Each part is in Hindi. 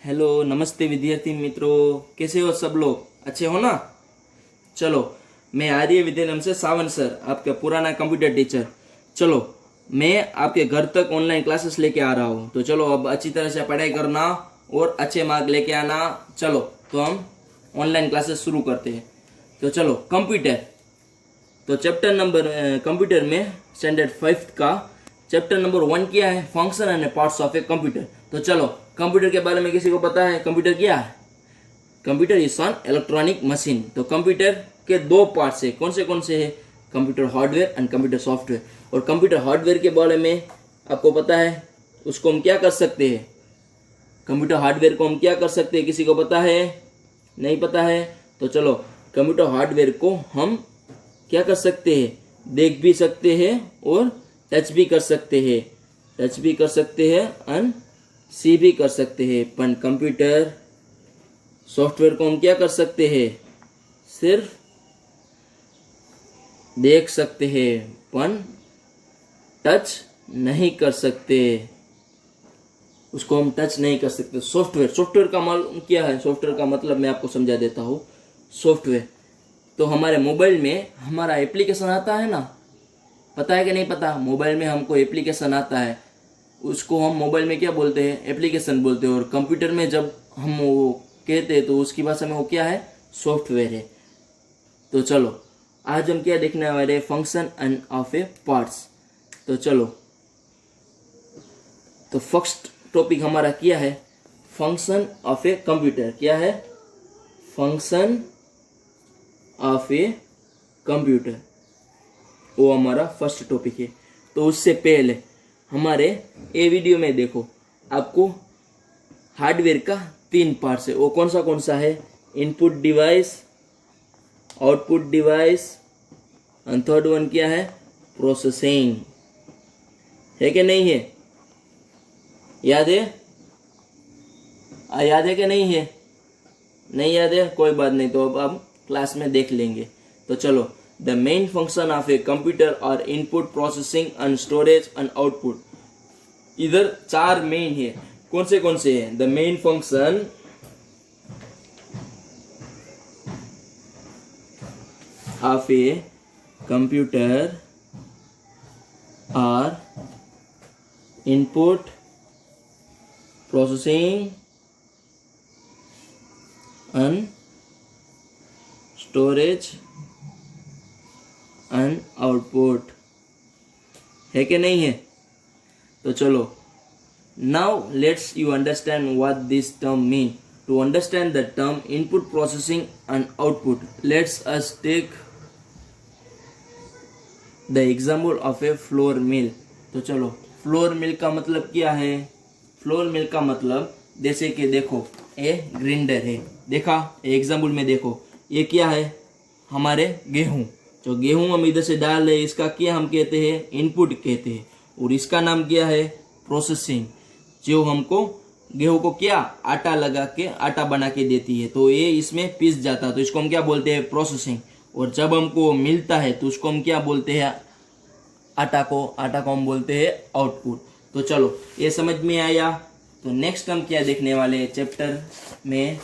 हेलो नमस्ते विद्यार्थी मित्रों, कैसे हो सब लोग? अच्छे हो ना? चलो, मैं आर्य विद्यालय से सावन सर, आपका पुराना कंप्यूटर टीचर। चलो, मैं आपके घर तक ऑनलाइन क्लासेस लेके आ रहा हूँ। तो चलो, अब अच्छी तरह से पढ़ाई करना और अच्छे मार्क लेके आना। चलो, तो हम ऑनलाइन क्लासेस शुरू करते हैं। तो चलो, कंप्यूटर। तो चैप्टर नंबर कंप्यूटर में स्टैंडर्ड 5 का चैप्टर नंबर 1 क्या है? Function and parts of a computer. तो चलो, कंप्यूटर के बारे में किसी को पता है कंप्यूटर क्या है? Computer is on electronic machine. तो कंप्यूटर के दो पार्ट्स है, कौन से है? Computer hardware and computer software. और कंप्यूटर हार्डवेयर के बारे में आपको पता है, उसको हम क्या कर सकते हैं? कंप्यूटर हार्डवेयर को हम क्या कर सकते हैं? किसी को पता है? नहीं पता है? तो चलो, कंप्यूटर हार्डवेयर को हम क्या कर सकते हैं? देख भी सकते हैं और टच भी कर सकते हैं। टच भी कर सकते हैं एंड सी भी कर सकते हैं। पर कंप्यूटर सॉफ्टवेयर को हम क्या कर सकते हैं? सिर्फ देख सकते हैं, पर टच नहीं कर सकते। उसको हम टच नहीं कर सकते। सॉफ्टवेयर का मालूम क्या है? सॉफ्टवेयर का मतलब मैं आपको समझा देता हूँ। सॉफ्टवेयर तो हमारे मोबाइल में हमारा एप्लीकेशन आता है ना, पता है कि नहीं पता? मोबाइल में हमको एप्लीकेशन आता है, उसको हम मोबाइल में क्या बोलते हैं? एप्लीकेशन बोलते हैं। और कंप्यूटर में जब हम वो कहते हैं तो उसकी भाषा में वो क्या है? सॉफ्टवेयर है। तो चलो, आज हम क्या देखने वाले हैं? Function end of A parts. तो चलो, तो फर्स्ट टॉपिक हमारा क्या है? Function of a computer. क्या है? फंक्शन ऑफ ए कंप्यूटर, वो हमारा फर्स्ट टॉपिक है। तो उससे पहले हमारे ये वीडियो में देखो, आपको हार्डवेयर का 3 पार्ट्स है। वो कौन सा है? Input device, output device and third one क्या है? प्रोसेसिंग। है कि नहीं है? याद है? याद है कि नहीं है? नहीं याद है? कोई बात नहीं, तो अब हम क्लास में देख लेंगे। तो चलो, the main function of a computer और input, processing and storage and output. इधर 4 मेन है। कौन से हैं? The main function of a computer are input, processing and storage and output. है कि नहीं है? तो चलो, now let's you understand what this term mean. To understand the term input, processing and output, let's us take the example of a flour mill. तो चलो, फ्लोर मिल का मतलब क्या है? फ्लोर मिल का मतलब, जैसे कि देखो, ये ग्राइंडर है, देखा? एग्जाम्पल में देखो, ये क्या है? हमारे गेहूं। जो गेहूं हम इधर से डाल रहे, इसका क्या हम कहते हैं? इनपुट कहते हैं। और इसका नाम क्या है? प्रोसेसिंग। जो हमको गेहूं को क्या आटा लगा के आटा बना के देती है, तो ये इसमें पिस जाता है, तो इसको हम क्या बोलते हैं? प्रोसेसिंग। और जब हमको मिलता है तो उसको हम क्या बोलते हैं? आटा को हम बोलते हैं आउटपुट। तो चलो, ये समझ में आया। तो नेक्स्ट हम क्या देखने वाले हैं चैप्टर में?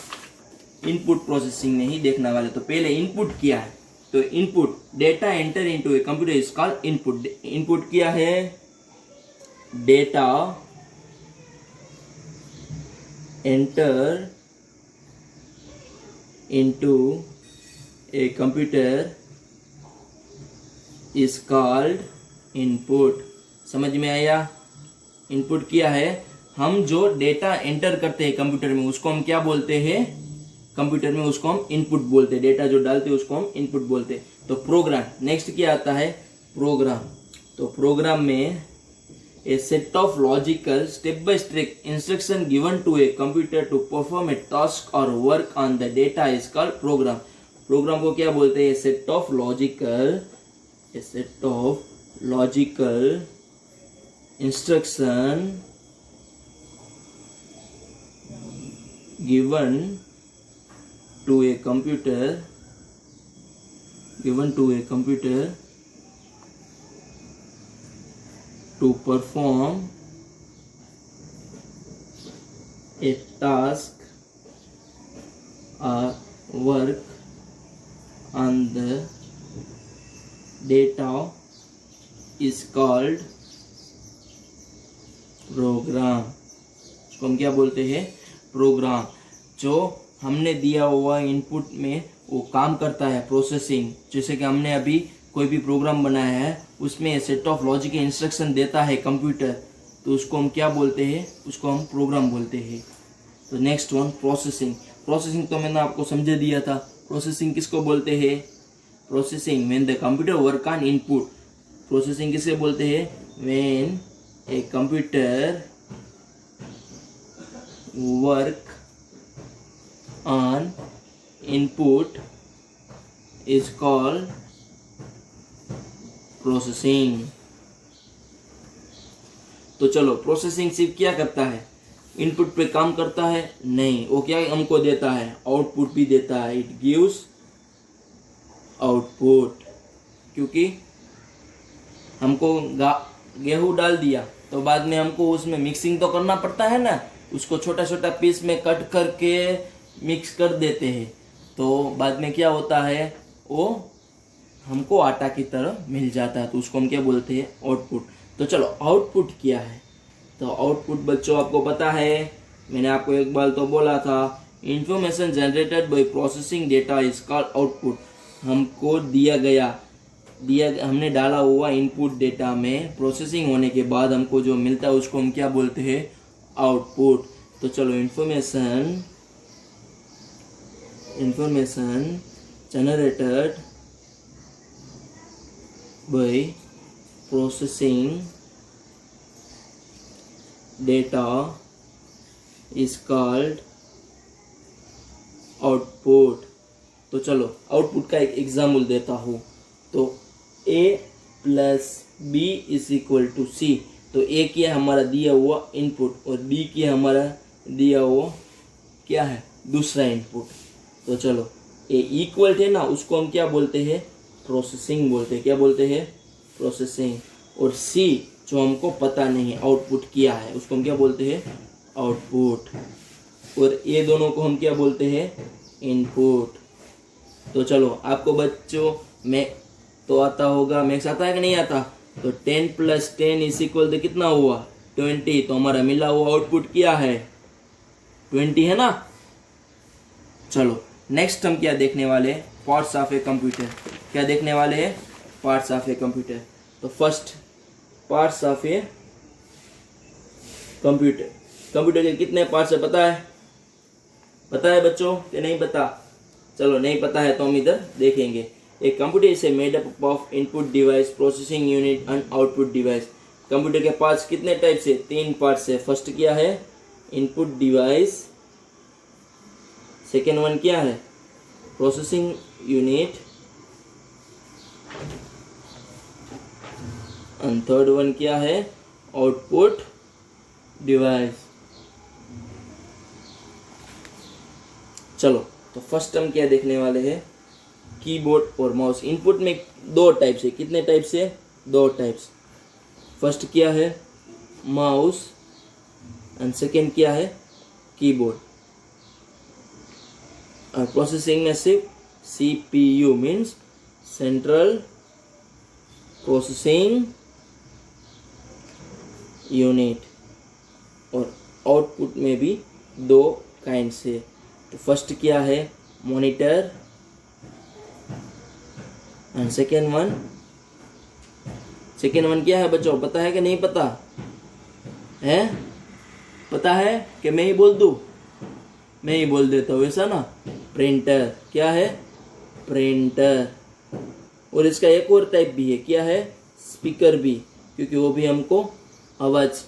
इनपुट प्रोसेसिंग में ही देखने वाले। तो पहले इनपुट क्या है? तो input, data enter into a computer is called input. Input क्या है? Data enter into a computer is called input. समझ में आया? इनपुट क्या है? हम जो डेटा एंटर करते हैं कंप्यूटर में, उसको हम क्या बोलते हैं? कंप्यूटर में उसको हम इनपुट बोलते हैं। डेटा जो डालते हैं उसको हम इनपुट बोलते हैं। तो प्रोग्राम, नेक्स्ट क्या आता है? प्रोग्राम। तो प्रोग्राम में a set of logical step by step instruction given to a computer to perform a task और work on the data is called program. Program को क्या बोलते हैं? Set of logical instruction given to a computer to perform a task or work on the data is called program. इसको हम क्या बोलते हैं? प्रोग्राम। जो हमने दिया हुआ इनपुट में वो काम करता है, प्रोसेसिंग। जैसे कि हमने अभी कोई भी प्रोग्राम बनाया है, उसमें सेट ऑफ लॉजिक के इंस्ट्रक्शन देता है कंप्यूटर, तो उसको हम क्या बोलते हैं? उसको हम प्रोग्राम बोलते हैं। तो नेक्स्ट वन, प्रोसेसिंग। प्रोसेसिंग तो मैंने आपको समझा दिया था। प्रोसेसिंग किसको बोलते हैं? Processing when the computer work on input. Processing किसे बोलते हैं? When a computer work on input is called processing. तो चलो, प्रोसेसिंग सिर्फ क्या करता है? इनपुट पे काम करता है? नहीं, वो क्या हमको देता है? आउटपुट भी देता है। It gives output. क्योंकि हमको गेहूं डाल दिया तो बाद में हमको उसमें मिक्सिंग तो करना पड़ता है ना, उसको छोटा छोटा पीस में कट करके मिक्स कर देते हैं, तो बाद में क्या होता है? वो हमको आटा की तरह मिल जाता है, तो उसको हम क्या बोलते हैं? आउटपुट। तो चलो, आउटपुट क्या है? तो आउटपुट बच्चों आपको पता है, मैंने आपको एक बार तो बोला था, information generated by processing data is called output. हमको हमने डाला हुआ इनपुट डेटा में प्रोसेसिंग होने के बाद हमको जो मिलता है उसको हम क्या बोलते हैं? आउटपुट। तो चलो, information generated by processing data is called output. तो चलो, आउटपुट का एक एग्जाम्पल देता हूँ। तो a plus b is equal to c. तो a किया हमारा दिया हुआ इनपुट और b किया हमारा दिया हुआ क्या है? दूसरा इनपुट। तो चलो, a इक्वल है ना, उसको हम क्या बोलते हैं? प्रोसेसिंग बोलते हैं। क्या बोलते हैं? प्रोसेसिंग। और c जो हमको पता नहीं आउटपुट किया है, उसको हम क्या बोलते हैं? आउटपुट। और ये दोनों को हम क्या बोलते हैं? इनपुट। तो चलो, आपको बच्चों में तो आता होगा, मैथ्स आता है कि नहीं आता? तो 10 प्लस 10 इज इक्वल टू कितना हुआ? 20। तो हमारा मिला हुआ आउटपुट क्या है? 20 है ना। चलो, नेक्स्ट हम क्या देखने वाले हैं? Parts of a computer. क्या देखने वाले हैं? Parts of a computer. तो first, parts of a computer. Computer के कितने पार्ट्स है पता है? पता है बच्चों कि नहीं पता? चलो, नहीं पता है तो हम इधर देखेंगे। एक computer is made up of input device, processing unit and output device. Computer के पार्ट्स कितने टाइप से? 3 पार्ट्स है। फर्स्ट क्या है? Input device. सेकेंड वन क्या है? Processing unit. And third one क्या है? Output device. चलो, तो फर्स्ट हम क्या देखने वाले हैं? कीबोर्ड और माउस। इनपुट में 2 टाइप से। कितने टाइप से? 2 टाइप्स। फर्स्ट क्या है? माउस एंड सेकेंड क्या है? कीबोर्ड। और प्रोसेसिंग में सिर्फ CPU means central processing unit. और आउटपुट में भी 2 काइंड से। तो फर्स्ट क्या है? मॉनिटर एंड सेकेंड वन क्या है बच्चों? पता है कि नहीं पता है? पता है कि मैं ही बोल दूं? मैं ही बोल देता हूँ, ऐसा ना। प्रिंटर। क्या है? प्रिंटर। और इसका एक और टाइप भी है। क्या है? स्पीकर भी, क्योंकि वो भी हमको आवाज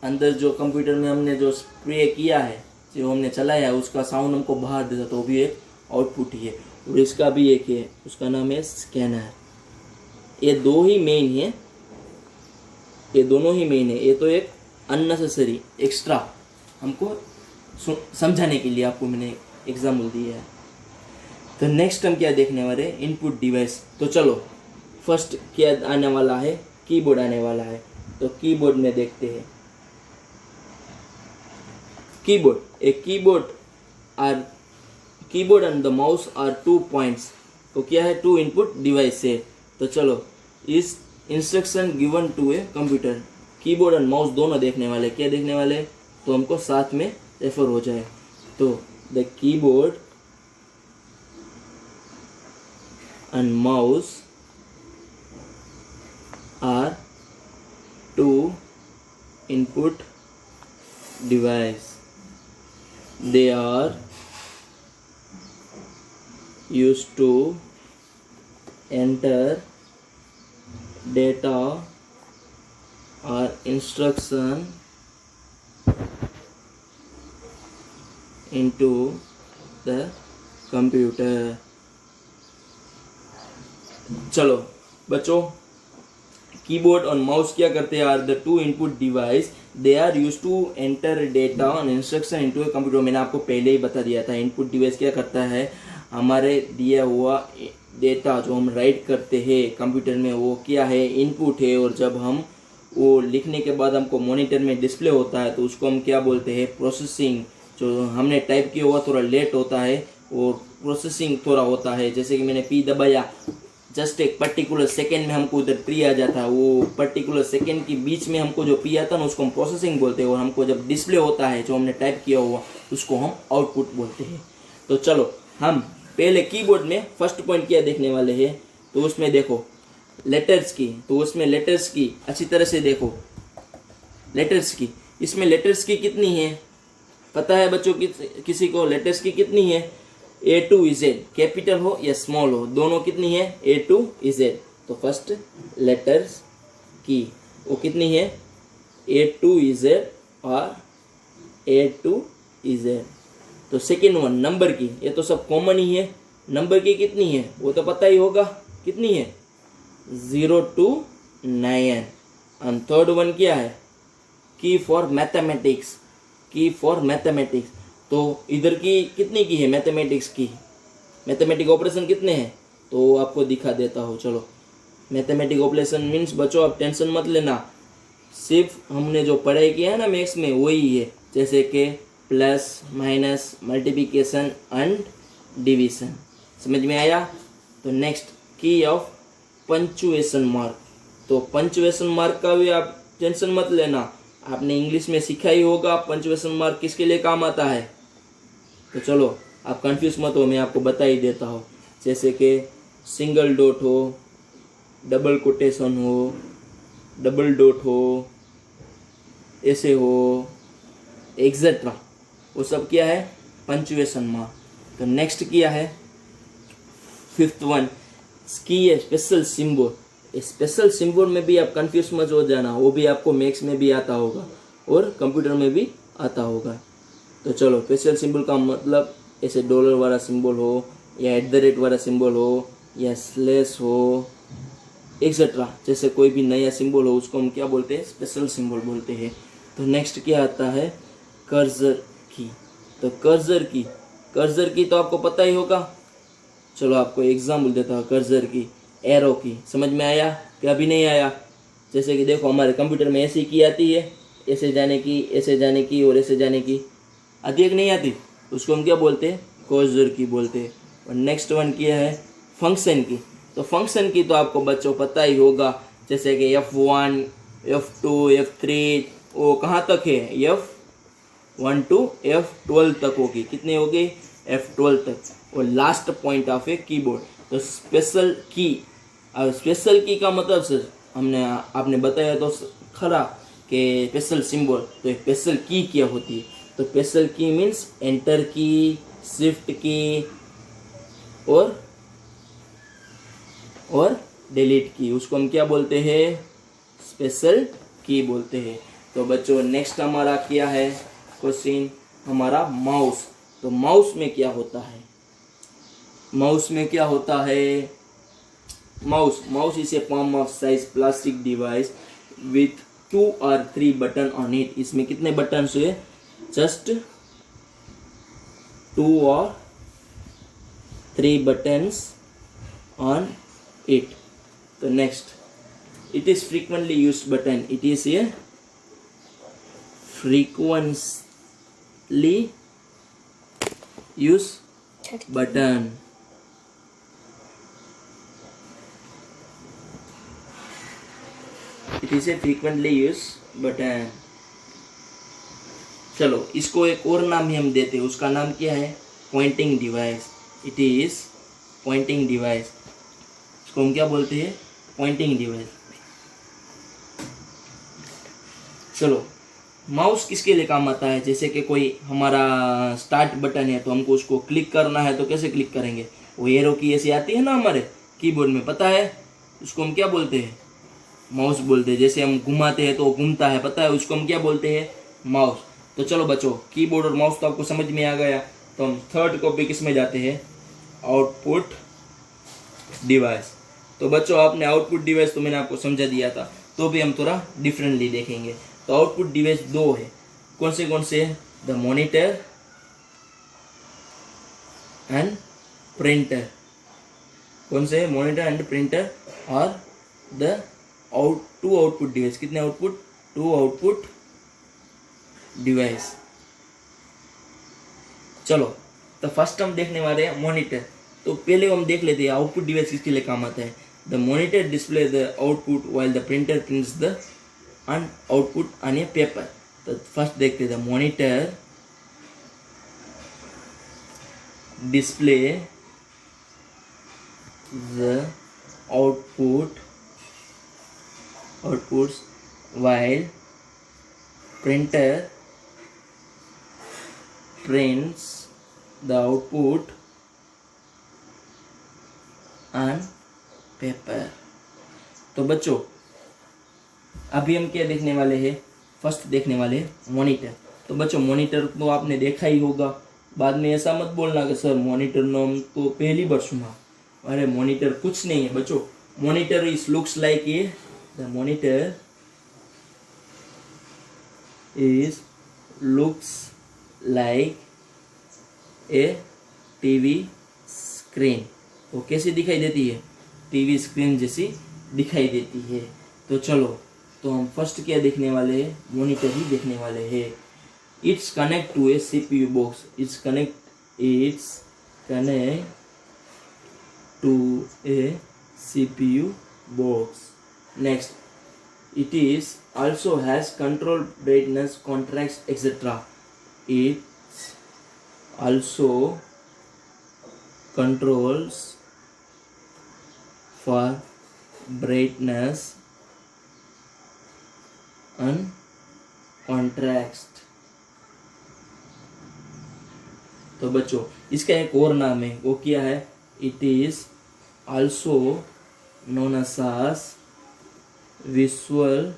अंदर जो कंप्यूटर में हमने जो स्प्रे किया है, जो हमने चलाया है, उसका साउंड हमको बाहर देता, तो वो भी एक आउटपुट ही है। और इसका भी एक है, उसका नाम है स्कैनर। ये 2 ही मेन है, ये दोनों ही मेन है। ये तो एक अननेसेसरी एक्स्ट्रा हमको समझाने के लिए आपको मैंने एग्जाम्पल दिया है। तो नेक्स्ट हम क्या देखने वाले? Input device. तो चलो, फर्स्ट क्या आने वाला है? कीबोर्ड आने वाला है। तो कीबोर्ड में देखते हैं। Keyboard, a keyboard and the mouse are 2 points. तो क्या है, 2 इनपुट डिवाइस है। तो चलो इस instruction given to a computer, keyboard and mouse दोनों देखने वाले, क्या देखने वाले, तो हमको साथ में रेफर हो जाए। तो the keyboard and mouse are 2 input device. They are used to enter data or instruction into the computer. चलो बच्चों, कीबोर्ड और माउस क्या करते हैं, are the 2 input device, they are use to enter data और इंस्ट्रक्शन इनटू ए कंप्यूटर। मैंने आपको पहले ही बता दिया था, इनपुट डिवाइस क्या करता है, हमारे दिया हुआ डेटा जो हम राइट करते हैं कंप्यूटर में वो क्या है, इनपुट है। और जब हम वो लिखने के बाद हमको मॉनिटर में डिस्प्ले होता है तो उसको हम क्या बोलते हैं, प्रोसेसिंग। जो हमने टाइप किया हुआ थोड़ा लेट होता है और प्रोसेसिंग थोड़ा होता है। जैसे कि मैंने पी दबाया, जस्ट एक पर्टिकुलर सेकेंड में हमको उधर पी आ जाता है, वो पर्टिकुलर सेकेंड के बीच में हमको जो पी आता है ना उसको हम प्रोसेसिंग बोलते हैं। और हमको जब डिस्प्ले होता है जो हमने टाइप किया हुआ उसको हम आउटपुट बोलते हैं। तो चलो हम पहले कीबोर्ड में फर्स्ट पॉइंट क्या देखने वाले हैं, तो उसमें देखो लेटर्स की, तो उसमें लेटर्स की अच्छी तरह से देखो, लेटर्स की, इसमें लेटर्स की कितनी है पता है बच्चों, किसी को लेटर्स की कितनी है, A to Z, कैपिटल हो या स्मॉल हो, दोनों कितनी है, A to Z। तो फर्स्ट लेटर्स की वो कितनी है, A to Z और A to Z। तो सेकेंड वन नंबर की, ये तो सब कॉमन ही है, नंबर की कितनी है वो तो पता ही होगा, कितनी है 0 to 9। एंड थर्ड वन क्या है, की फॉर मैथमेटिक्स, की फॉर मैथमेटिक्स। तो इधर की कितनी की है, मैथमेटिक्स की, मैथमेटिक ऑपरेशन कितने हैं तो आपको दिखा देता हूँ। चलो मैथमेटिक ऑपरेशन मीन्स बच्चों आप टेंशन मत लेना, सिर्फ हमने जो पढ़ाई किया है ना मैथ्स में वही है, जैसे कि plus minus multiplication and division. समझ में आया। तो नेक्स्ट की ऑफ पंचुएशन मार्क, तो पंचुएशन मार्क का भी आप टेंशन मत लेना, आपने इंग्लिश में सीखा ही होगा पंचुएशन मार्क किसके लिए काम आता है। तो चलो आप कंफ्यूज मत हो, मैं आपको बता ही देता हूँ। जैसे कि सिंगल डॉट हो, डबल कोटेशन हो, डबल डॉट हो, ऐसे हो, एक्सेट्रा, वो सब क्या है पंचुएशन मार्क। तो नेक्स्ट क्या है फिफ्थ वन, की है स्पेशल सिंबल। स्पेशल सिंबल में भी आप कंफ्यूज मत हो जाना, वो भी आपको मैथ्स में भी आता होगा और कंप्यूटर में भी आता होगा। तो चलो स्पेशल सिंबल का मतलब ऐसे डॉलर वाला सिंबल हो या @ वाला सिंबल हो या स्लैश हो एक्सेट्रा, जैसे कोई भी नया सिंबल हो उसको हम क्या बोलते हैं, स्पेशल सिंबल बोलते हैं। तो नेक्स्ट क्या आता है कर्सर की। तो कर्सर की तो आपको पता ही होगा, चलो आपको एग्जाम्पल देता हूँ। कर्सर की, एरो की, समझ में आया कि अभी नहीं आया। जैसे कि देखो हमारे कंप्यूटर में ऐसी की आती है, ऐसे जाने की, ऐसे जाने की और ऐसे जाने की, आती है कि नहीं आती, उसको हम क्या बोलते हैं, कर्सर की बोलते हैं। और नेक्स्ट वन क्या है फंक्शन की। तो फंक्शन की तो आपको बच्चों पता ही होगा, जैसे कि F1 F2 F3 वो कहाँ तक है, F1 to F12 तक होगी, कितनी होगी F12 तक। और last point of a keyboard. तो स्पेशल की, अब स्पेशल की का मतलब सर आपने बताया तो खरा कि स्पेशल सिंबल, तो स्पेशल की क्या होती है। तो स्पेशल की मीन्स एंटर की, शिफ्ट की और डिलीट की, उसको हम क्या बोलते हैं, स्पेशल की बोलते हैं। तो बच्चों नेक्स्ट हमारा क्या है क्वेश्चन, हमारा माउस। तो माउस में क्या होता है, माउस में क्या होता है, mouse is a palm of size plastic device with 2 or 3 button on it. इसमें कितने बटन है, just 2 or 3 buttons on it. तो next, it is frequently used button, it is a frequently use button. It is a frequently used button. चलो इसको एक और नाम ही हम देते हैं, उसका नाम क्या है? Pointing device. It is pointing device. इसको हम क्या बोलते हैं? Pointing device. चलो माउस किसके लिए काम आता है? जैसे कि कोई हमारा स्टार्ट बटन है तो हमको उसको क्लिक करना है तो कैसे क्लिक करेंगे? वो एरो की ऐसी आती है ना हमारे कीबोर्ड में, पता है? उसको हम क्या बोलते हैं? माउस बोलते हैं. जैसे हम घुमाते हैं तो घूमता है, पता है? उसको हम क्या बोलते हैं? माउस. तो चलो बच्चों, कीबोर्ड और माउस तो आपको समझ में आ गया. तो हम थर्ड टॉपिक किस में जाते हैं? Output device. तो बच्चों आपने आउटपुट डिवाइस तो मैंने आपको समझा दिया था, तो भी हम थोड़ा डिफरेंटली देखेंगे. तो आउटपुट डिवाइस दो है. कौन से? The monitor and printer. कौन से? Monitor and printer. और द टू आउटपुट डिवाइस. कितने आउटपुट? Two output device. चलो तो फर्स्ट हम देखने वाले हैं मॉनिटर. तो पहले हम देख लेते हैं आउटपुट डिवाइस किसके लिए काम आता है. The monitor display the output while the printer prints the output on A paper. तो फर्स्ट देखते हैं the monitor display the outputs while printer prints the output on paper. तो बच्चों अभी हम क्या देखने वाले हैं? फर्स्ट देखने वाले हैं मॉनिटर. तो बच्चों मॉनिटर तो आपने देखा ही होगा. बाद में ऐसा मत बोलना कि सर मॉनिटर नाम तो पहली बार सुना. अरे मॉनिटर कुछ नहीं है बच्चों. Monitor is looks like a the monitor is looks like a TV screen. वो कैसी दिखाई देती है? टीवी स्क्रीन जैसी दिखाई देती है. तो चलो तो हम फर्स्ट क्या देखने वाले हैं? मॉनिटर ही देखने वाले हैं. It's connect to a CPU box. It's connect to a CPU box. Next, it is also has control brightness contrast etc. It also controls for brightness and contrast. तो बच्चों इसका एक और नाम है, वो क्या है? It is also known as visual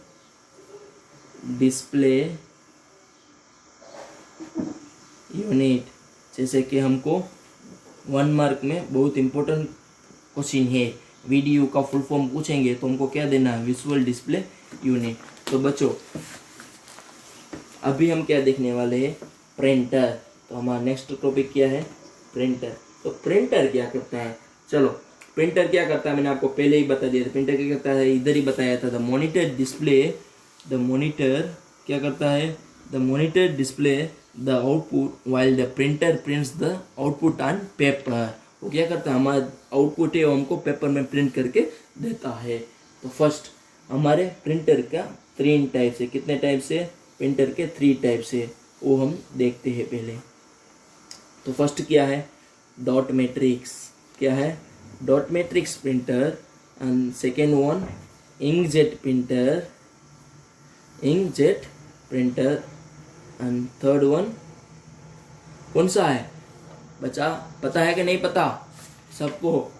display unit. जैसे कि हमको 1 मार्क में बहुत इंपॉर्टेंट क्वेश्चन है, वीडियो का फुल फॉर्म पूछेंगे तो हमको क्या देना है? Visual display unit. तो बच्चों अभी हम क्या देखने वाले हैं? प्रिंटर. तो हमारा नेक्स्ट टॉपिक क्या है? प्रिंटर. तो प्रिंटर क्या करता है? चलो प्रिंटर क्या करता है मैंने आपको पहले ही बता दिया था. प्रिंटर क्या करता है? इधर ही बताया था. द मॉनिटर क्या करता है? The monitor display the output while the printer prints the output on paper. वो क्या करता है? हमारा आउटपुट है वो हमको पेपर में प्रिंट करके देता है. तो फर्स्ट हमारे प्रिंटर का 3 टाइप्स है. कितने टाइप्स है? प्रिंटर के 3 टाइप्स है, वो हम देखते हैं पहले. तो फर्स्ट क्या है? Dot matrix. क्या है? Dot matrix printer. And second one inkjet printer. And third one कौन सा है बच्चा? पता है कि नहीं पता सबको?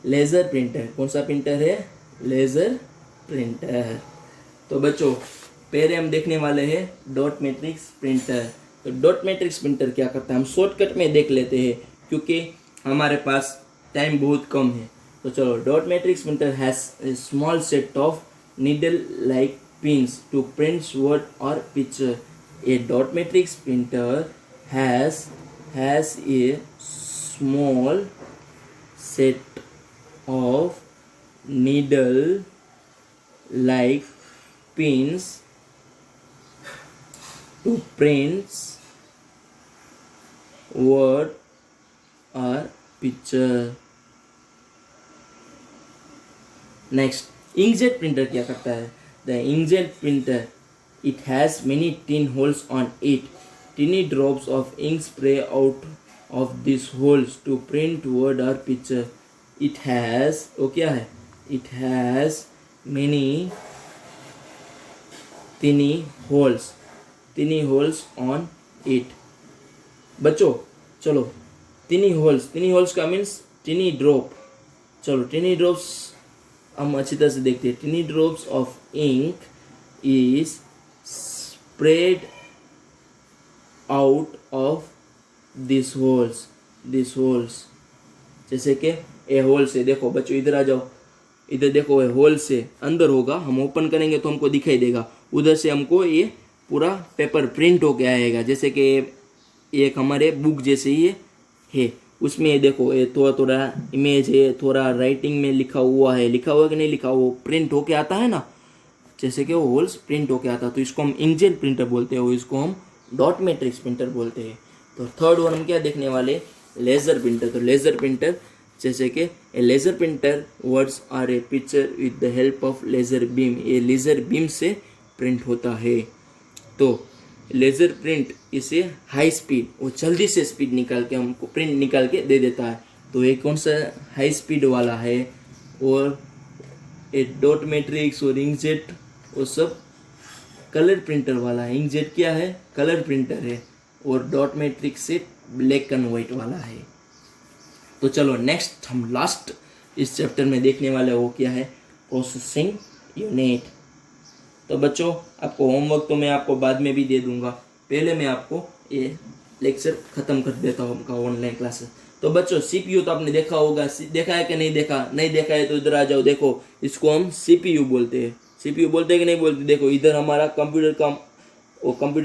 Laser printer. कौन सा प्रिंटर है? Laser printer. तो बच्चों पहले हम देखने वाले हैं डॉट मैट्रिक्स प्रिंटर. तो डॉट मैट्रिक्स प्रिंटर क्या करता है हम शॉर्टकट में देख लेते हैं क्योंकि हमारे पास टाइम बहुत कम है. तो चलो, dot matrix printer has a small set of needle like pins to print word और picture. A dot matrix printer has a small set of needle like pins to print word or picture. Next, inkjet printer क्या करता है? The inkjet printer, it has many tin holes on it. Tiny drops of ink spray out of these holes to print word or picture. It has, वो क्या है? It has many tiny holes on it. बच्चों चलो, tiny holes का मीन्स tiny drop. चलो tiny drops हम अच्छी तरह से देखते हैं. tiny drops of ink is spread out of these holes. जैसे कि ए होल से, देखो बच्चों इधर आ जाओ, इधर देखो ये होल से अंदर होगा, हम ओपन करेंगे तो हमको दिखाई देगा, उधर से हमको ये पूरा पेपर प्रिंट होके आएगा. जैसे कि एक हमारे बुक जैसे ही है, उसमें ये देखो ये थोड़ा इमेज है, थोड़ा राइटिंग में लिखा हुआ कि नहीं लिखा हुआ, प्रिंट होके आता है ना, जैसे कि वो होल्स प्रिंट होके आता है. तो इसको हम इंकजेट प्रिंटर बोलते हैं, इसको हम डॉट मैट्रिक्स प्रिंटर बोलते हैं. तो थर्ड वन हम क्या देखने वाले? Laser printer. तो लेज़र प्रिंटर जैसे कि a laser printer words are a picture with the help of laser beam. ये लेज़र बीम से प्रिंट होता है. तो लेज़र प्रिंट इसे हाई स्पीड, वो जल्दी से स्पीड निकाल के हमको प्रिंट निकाल के दे देता है. तो ये कौन सा हाई स्पीड वाला है? और ए डॉट मैट्रिक्स और इंकजेट वो सब कलर प्रिंटर वाला है. इंकजेट क्या है? कलर प्रिंटर है. और डॉट मैट्रिक्स से ब्लैक एंड वाइट वाला है. तो चलो नेक्स्ट हम लास्ट इस चैप्टर में देखने वाले वो क्या है? Processing unit. तो बच्चों आपको होमवर्क तो मैं आपको बाद में भी दे दूंगा, पहले मैं आपको ये लेक्चर ख़त्म कर देता हूँ आपका ऑनलाइन क्लासेस. तो बच्चों सीपीयू तो आपने देखा होगा, देखा है कि नहीं देखा? नहीं देखा है तो इधर आ जाओ, देखो इसको हम सीपीयू बोलते हैं. सीपीयू बोलते हैं कि नहीं बोलते? देखो इधर हमारा कंप्यूटर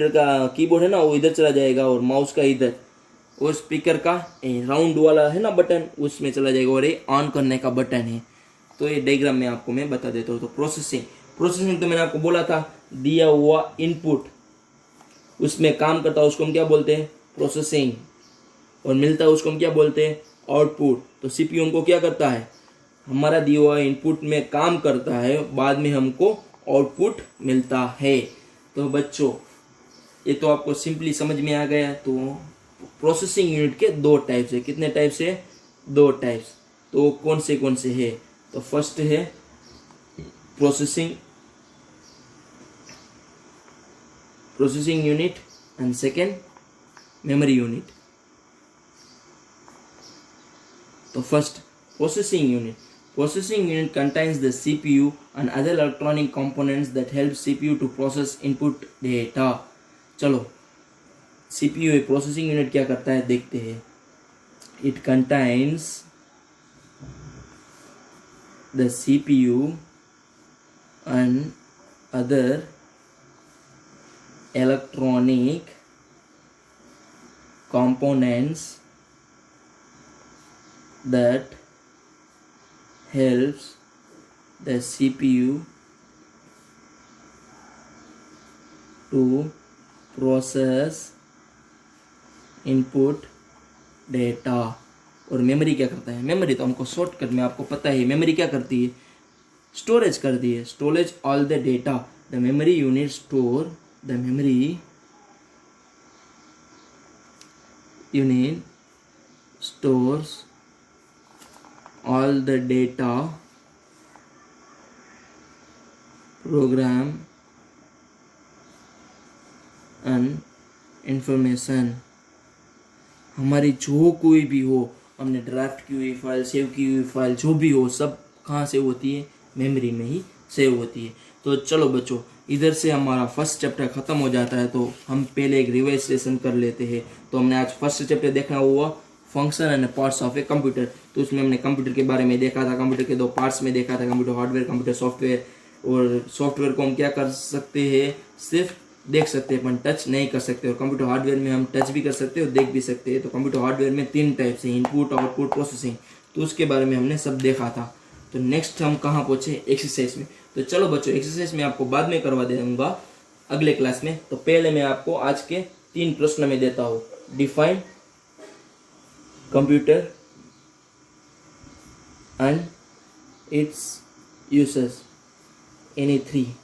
का कीबोर्ड है ना, वो इधर चला जाएगा, और माउस का इधर, और स्पीकर का राउंड वाला है ना बटन, उसमें चला जाएगा, और ये ऑन करने का बटन है. तो ये डायग्राम में आपको मैं बता देता हूँ. तो प्रोसेसिंग तो मैंने आपको बोला था, दिया हुआ इनपुट उसमें काम करता है उसको हम क्या बोलते हैं? प्रोसेसिंग. और मिलता है उसको हम क्या बोलते हैं? आउटपुट. तो सीपीयू हमको क्या करता है? हमारा दिया हुआ इनपुट में काम करता है, बाद में हमको आउटपुट मिलता है. तो बच्चों ये तो आपको सिंपली समझ में आ गया. तो प्रोसेसिंग यूनिट के दो टाइप्स है. कितने टाइप्स है? दो टाइप्स. तो कौन से है? तो फर्स्ट है processing unit and second memory unit. तो first processing unit contains the CPU and other electronic components that help CPU to process input data. चलो CPU प्रोसेसिंग यूनिट क्या करता है देखते हैं. It contains the CPU and other electronic components that helps the CPU to process input data. और मेमोरी क्या करता है? मेमोरी तो हमको शॉर्टकट में आपको पता है, मेमोरी क्या करती है? स्टोरेज करती है. Storage all the data. The memory unit store the memory unit stores all the data, program and information. हमारी जो कोई भी हो, हमने ड्राफ्ट की हुई फाइल, सेव की हुई फाइल, जो भी हो, सब कहाँ सेव होती है? मेमोरी में ही सेव होती है. तो चलो बच्चों इधर से हमारा फर्स्ट चैप्टर ख़त्म हो जाता है. तो हम पहले एक रिवाइज सेशन कर लेते हैं. तो हमने आज फर्स्ट चैप्टर देखना हुआ function and parts of a computer. तो उसमें हमने कंप्यूटर के बारे में देखा था, कंप्यूटर के दो पार्ट्स में देखा था, कंप्यूटर हार्डवेयर, कंप्यूटर सॉफ्टवेयर. और सॉफ्टवेयर को हम क्या कर सकते हैं? सिर्फ देख सकते हैं, पर टच नहीं कर सकते. और कंप्यूटर हार्डवेयर में हम टच भी कर सकते हैं और देख भी सकते हैं. तो कंप्यूटर हार्डवेयर में 3 टाइप्स हैं, इनपुट, आउटपुट, प्रोसेसिंग. तो उसके बारे में हमने सब देखा था. तो नेक्स्ट हम कहाँ पहुँचे? एक्सरसाइज में. तो चलो बच्चों एक्सरसाइज में आपको बाद में करवा दूंगा अगले क्लास में. तो पहले मैं आपको आज के 3 प्रश्न में देता हूँ. Define computer and its uses. Any three.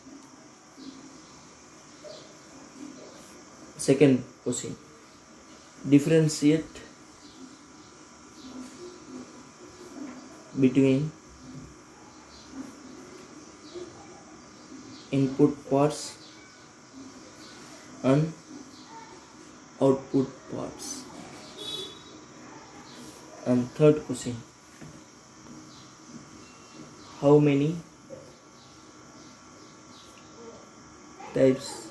Second question. Differentiate between input parts and output parts. And third question. How many types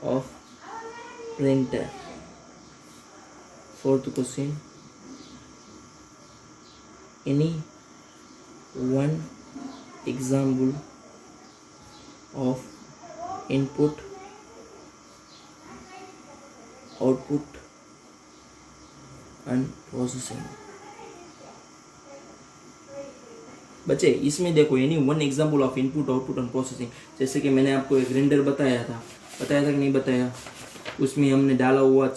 of printer? Fourth question. Any one example of input, output and processing. बच्चे इसमें देखो any one example of input output and processing. जैसे कि मैंने आपको एक ग्राइंडर बताया था कि नहीं बताया, उसमें हमने डाला हुआ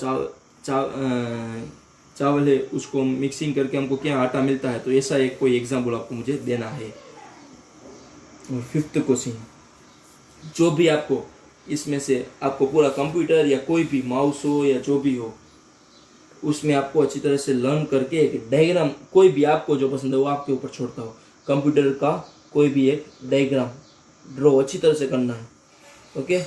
चावल है, उसको मिक्सिंग करके हमको क्या आटा मिलता है, तो ऐसा एक कोई एग्जाम्पल आपको मुझे देना है। और फिफ्थ क्वेश्चन, जो भी आपको इसमें से आपको पूरा कंप्यूटर या कोई भी माउस हो या जो भी हो, उसमें आपको अच्छी तरह से लर्न करके एक डायग्राम, कोई भी आपको जो पसंद है वो आपके ऊपर छोड़ता हो, कंप्यूटर का कोई भी एक डायग्राम ड्रॉ अच्छी तरह से करना है। ओके,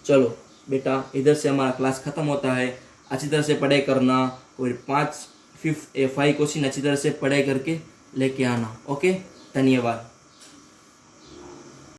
चलो बेटा, इधर से हमारा क्लास ख़त्म होता है। अच्छी तरह से पढ़ाई करना और 5 क्वेश्चन अच्छी तरह से पढ़ाई करके लेके आना। ओके, धन्यवाद।